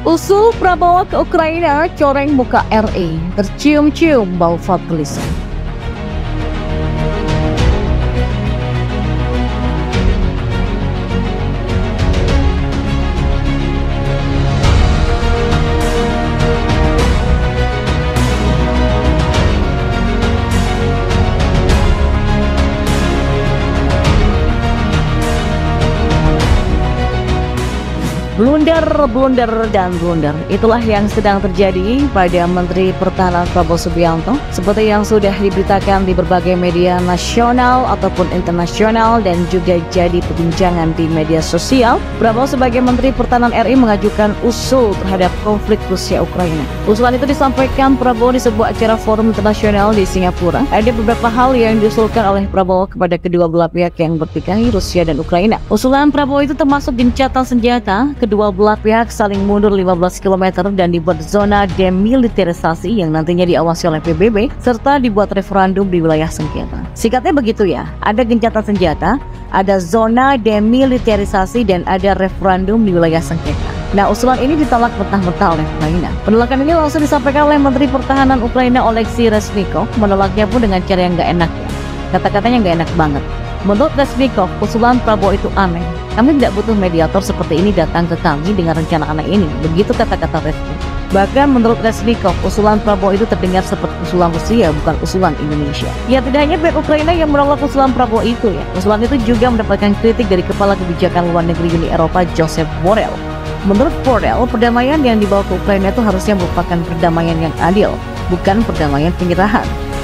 Usul Prabowo ke Ukraina coreng muka RI, tercium-cium bau fatalisme. Blunder, dan blunder. Itulah yang sedang terjadi pada Menteri Pertahanan Prabowo Subianto. Seperti yang sudah diberitakan di berbagai media nasional ataupun internasional dan juga jadi perbincangan di media sosial, Prabowo sebagai Menteri Pertahanan RI mengajukan usul terhadap konflik Rusia-Ukraina. Usulan itu disampaikan Prabowo di sebuah acara forum internasional di Singapura. Ada beberapa hal yang diusulkan oleh Prabowo kepada kedua belah pihak yang bertikai, Rusia dan Ukraina. Usulan Prabowo itu termasuk gencatan senjata, kedua belah pihak saling mundur 15 km dan dibuat zona demilitarisasi yang nantinya diawasi oleh PBB serta dibuat referendum di wilayah sengketa. Singkatnya begitu ya, ada gencatan senjata, ada zona demilitarisasi dan ada referendum di wilayah sengketa. Nah, usulan ini ditolak mentah-mentah oleh Ukraina. Penolakan ini langsung disampaikan oleh Menteri Pertahanan Ukraina Oleksiy Reznikov, menolaknya pun dengan cara yang gak enak ya. Kata-katanya gak enak banget. Menurut Reznikov, usulan Prabowo itu aneh. Kami tidak butuh mediator seperti ini datang ke kami dengan rencana aneh ini. Begitu kata-kata Reznikov. Bahkan menurut Reznikov, usulan Prabowo itu terdengar seperti usulan Rusia, bukan usulan Indonesia. Ya, tidak hanya pihak Ukraina yang menolak usulan Prabowo itu ya. Usulan itu juga mendapatkan kritik dari Kepala Kebijakan Luar Negeri Uni Eropa, Josep Borrell. Menurut Borrell, perdamaian yang dibawa ke Ukraina itu harusnya merupakan perdamaian yang adil, bukan perdamaian penyerahan.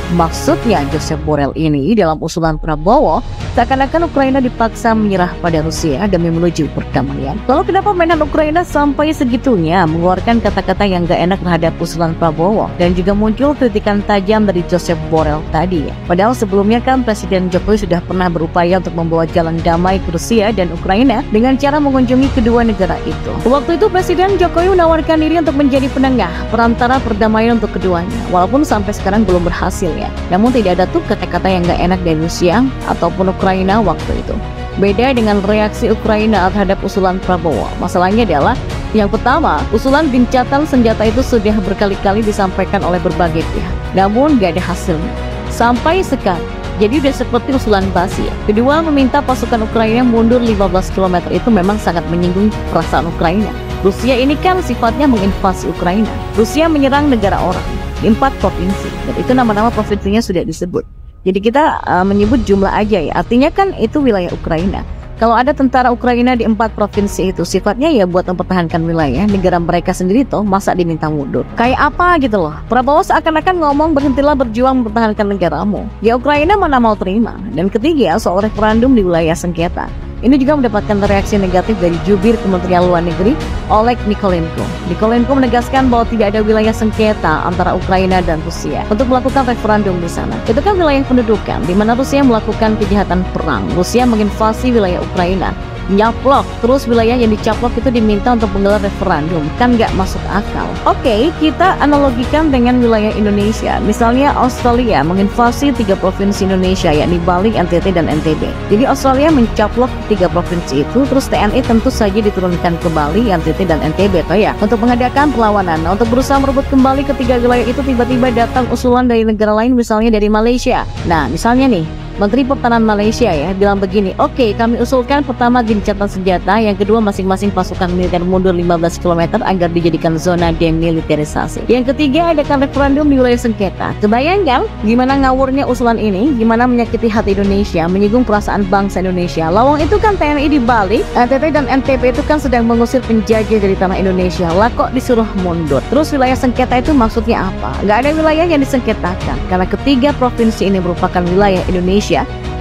Maksudnya Josep Borrell ini dalam usulan Prabowo seakan-akan Ukraina dipaksa menyerah pada Rusia demi menuju perdamaian. Lalu kenapa mainan Ukraina sampai segitunya mengeluarkan kata-kata yang gak enak terhadap usulan Prabowo, dan juga muncul kritikan tajam dari Josep Borrell tadi ya. Padahal sebelumnya kan Presiden Jokowi sudah pernah berupaya untuk membawa jalan damai ke Rusia dan Ukraina dengan cara mengunjungi kedua negara itu. Waktu itu Presiden Jokowi menawarkan diri untuk menjadi penengah perantara perdamaian untuk keduanya, walaupun sampai sekarang belum berhasil ya. Namun tidak ada tuh kata-kata yang gak enak dari Rusia ataupun Ukraina waktu itu. Beda dengan reaksi Ukraina terhadap usulan Prabowo. Masalahnya adalah yang pertama, usulan gencatan senjata itu sudah berkali-kali disampaikan oleh berbagai pihak, namun gak ada hasilnya sampai sekarang. Jadi udah seperti usulan basi ya. Kedua, meminta pasukan Ukraina mundur 15 km itu memang sangat menyinggung perasaan Ukraina. Rusia ini kan sifatnya menginvasi Ukraina. Rusia menyerang negara orang di 4 provinsi, dan itu nama-nama provinsinya sudah disebut. Jadi kita menyebut jumlah aja ya, artinya kan itu wilayah Ukraina. Kalau ada tentara Ukraina di 4 provinsi itu, sifatnya ya buat mempertahankan wilayah negara mereka sendiri toh, masa diminta mundur? Kayak apa gitu loh. Prabowo seakan-akan ngomong berhentilah berjuang mempertahankan negaramu. Ya Ukraina mana mau terima. Dan ketiga, soal referendum di wilayah sengketa. Ini juga mendapatkan reaksi negatif dari jubir Kementerian Luar Negeri, Oleg Nikolenko. Nikolenko menegaskan bahwa tidak ada wilayah sengketa antara Ukraina dan Rusia untuk melakukan referendum di sana. Itu kan wilayah pendudukan, di mana Rusia melakukan kejahatan perang. Rusia menginvasi wilayah Ukraina, nyaplok, terus wilayah yang dicaplok itu diminta untuk menggelar referendum. Kan nggak masuk akal. Oke, kita analogikan dengan wilayah Indonesia. Misalnya Australia menginvasi 3 provinsi Indonesia, yakni Bali, NTT, dan NTB. Jadi Australia mencaplok 3 provinsi itu, terus TNI tentu saja diturunkan ke Bali, NTT, dan NTB toh ya, untuk mengadakan perlawanan. Nah, untuk berusaha merebut kembali ketiga wilayah itu, tiba-tiba datang usulan dari negara lain, misalnya dari Malaysia. Nah, misalnya nih, Menteri Pertahanan Malaysia ya bilang begini, oke, kami usulkan pertama gencatan senjata, yang kedua masing-masing pasukan militer mundur 15 km agar dijadikan zona demilitarisasi. Yang ketiga, adakan referendum di wilayah sengketa. Kebayangkan gimana ngawurnya usulan ini, gimana menyakiti hati Indonesia, menyinggung perasaan bangsa Indonesia. Lawang itu kan TNI di Bali, NTT dan NTB itu kan sedang mengusir penjajah dari tanah Indonesia. Lah kok disuruh mundur? Terus wilayah sengketa itu maksudnya apa? Nggak ada wilayah yang disengketakan, karena ketiga provinsi ini merupakan wilayah Indonesia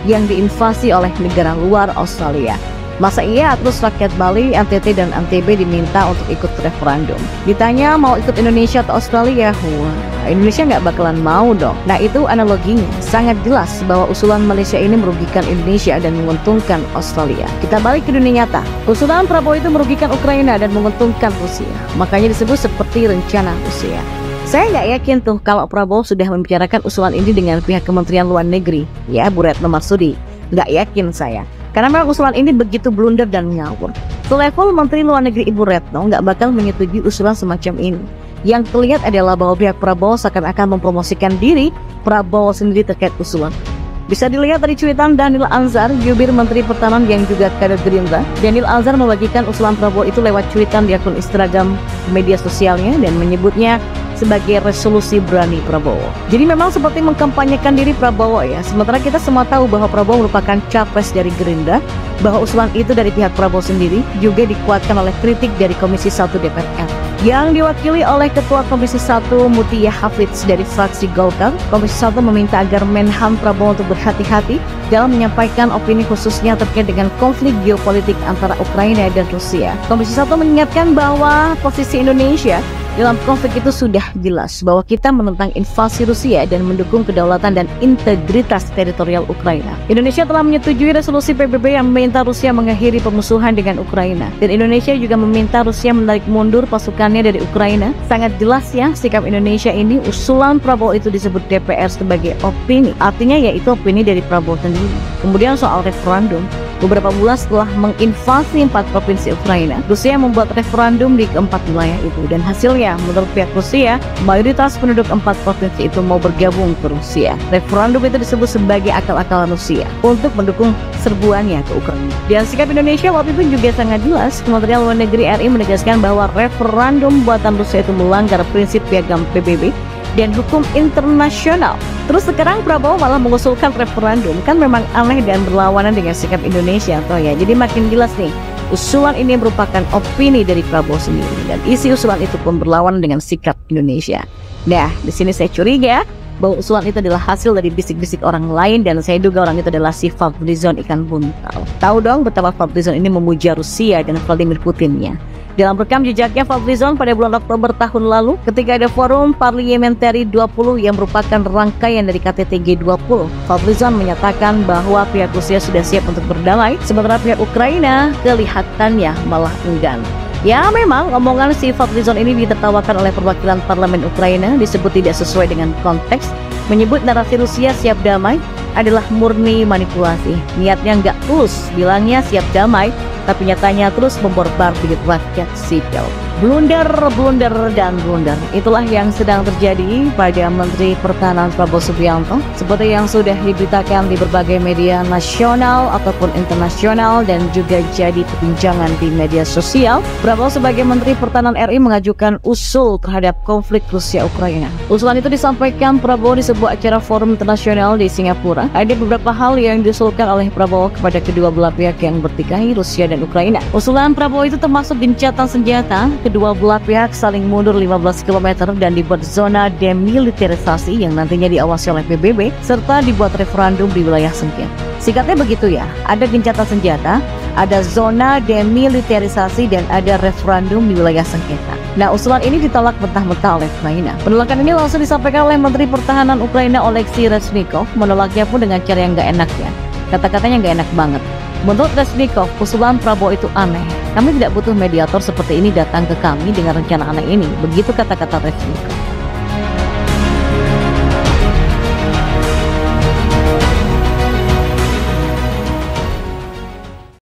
yang diinvasi oleh negara luar Australia. Masa iya terus rakyat Bali, NTT, dan NTB diminta untuk ikut referendum? Ditanya mau ikut Indonesia atau Australia, wah, Indonesia nggak bakalan mau dong. Nah, itu analoginya sangat jelas bahwa usulan Malaysia ini merugikan Indonesia dan menguntungkan Australia. Kita balik ke dunia nyata. Usulan Prabowo itu merugikan Ukraina dan menguntungkan Rusia. Makanya disebut seperti rencana Rusia. Saya nggak yakin tuh kalau Prabowo sudah membicarakan usulan ini dengan pihak Kementerian Luar Negeri, ya Bu Retno Marsudi. Nggak yakin saya. Karena memang usulan ini begitu blunder dan ngawur. Selevel Menteri Luar Negeri Ibu Retno nggak bakal menyetujui usulan semacam ini. Yang terlihat adalah bahwa pihak Prabowo seakan-akan mempromosikan diri Prabowo sendiri terkait usulan. Bisa dilihat dari cuitan Daniel Anzar, jubir Menteri Pertahanan yang juga kader Gerindra. Daniel Anzar membagikan usulan Prabowo itu lewat cuitan di akun Instagram media sosialnya dan menyebutnya sebagai resolusi berani Prabowo. Jadi memang seperti mengkampanyekan diri Prabowo ya. Sementara kita semua tahu bahwa Prabowo merupakan capres dari Gerindra, bahwa usulan itu dari pihak Prabowo sendiri juga dikuatkan oleh kritik dari Komisi 1 DPR yang diwakili oleh Ketua Komisi 1 Mutia Hafidz dari fraksi Golkar. Komisi 1 meminta agar Menhan Prabowo untuk berhati-hati dalam menyampaikan opini khususnya terkait dengan konflik geopolitik antara Ukraina dan Rusia. Komisi 1 mengingatkan bahwa posisi Indonesia dalam konflik itu sudah jelas bahwa kita menentang invasi Rusia dan mendukung kedaulatan dan integritas teritorial Ukraina. Indonesia telah menyetujui resolusi PBB yang meminta Rusia mengakhiri pemusuhan dengan Ukraina. Dan Indonesia juga meminta Rusia menarik mundur pasukannya dari Ukraina. Sangat jelas ya sikap Indonesia ini. Usulan Prabowo itu disebut DPR sebagai opini. Artinya yaitu opini dari Prabowo sendiri. Kemudian soal referendum. Beberapa bulan setelah menginvasi 4 provinsi Ukraina, Rusia membuat referendum di keempat wilayah itu. Dan hasilnya, menurut pihak Rusia, mayoritas penduduk 4 provinsi itu mau bergabung ke Rusia. Referendum itu disebut sebagai akal-akalan Rusia untuk mendukung serbuannya ke Ukraina. Dan sikap Indonesia waktu itu juga sangat jelas. Kementerian Luar Negeri RI menegaskan bahwa referendum buatan Rusia itu melanggar prinsip piagam PBB dan hukum internasional. Terus sekarang Prabowo malah mengusulkan referendum, kan memang aneh dan berlawanan dengan sikap Indonesia toh ya. Jadi makin jelas nih, usulan ini merupakan opini dari Prabowo sendiri dan isi usulan itu pun berlawanan dengan sikap Indonesia. Nah, di sini saya curiga bahwa usulan itu adalah hasil dari bisik-bisik orang lain dan saya duga orang itu adalah si Fadlizon ikan buntal. Tahu dong betapa Fadlizon ini memuja Rusia dan Vladimir Putinnya. Dalam rekam jejaknya Fadlizon pada bulan Oktober tahun lalu ketika ada forum Parliamentary 20 yang merupakan rangkaian dari KTT G20, Fadlizon menyatakan bahwa pihak Rusia sudah siap untuk berdamai, sementara pihak Ukraina kelihatannya malah enggan. Ya memang omongan si Fadlizon ini ditertawakan oleh perwakilan parlemen Ukraina, disebut tidak sesuai dengan konteks, menyebut narasi Rusia siap damai adalah murni manipulasi. Niatnya nggak tulus, bilangnya siap damai, tapi nyatanya terus memborbardir rakyat sipil. Blunder, dan blunder. Itulah yang sedang terjadi pada Menteri Pertahanan Prabowo Subianto. Seperti yang sudah diberitakan di berbagai media nasional ataupun internasional dan juga jadi perbincangan di media sosial, Prabowo sebagai Menteri Pertahanan RI mengajukan usul terhadap konflik Rusia-Ukraina. Usulan itu disampaikan Prabowo di sebuah acara forum internasional di Singapura. Ada beberapa hal yang diusulkan oleh Prabowo kepada kedua belah pihak yang bertikai, Rusia dan Ukraina. Usulan Prabowo itu termasuk gencatan senjata, kedua belah pihak saling mundur 15 km dan dibuat zona demilitarisasi yang nantinya diawasi oleh PBB serta dibuat referendum di wilayah sengketa. Singkatnya begitu ya, ada gencatan senjata, ada zona demilitarisasi dan ada referendum di wilayah sengketa. Nah, usulan ini ditolak mentah-mentah oleh Ukraina. Penolakan ini langsung disampaikan oleh Menteri Pertahanan Ukraina Oleksiy Reznikov, menolaknya pun dengan cara yang gak enak ya. Kata-katanya gak enak banget. Menurut Reznikov, usulan Prabowo itu aneh. Kami tidak butuh mediator seperti ini datang ke kami dengan rencana aneh ini. Begitu kata-kata Reznikov.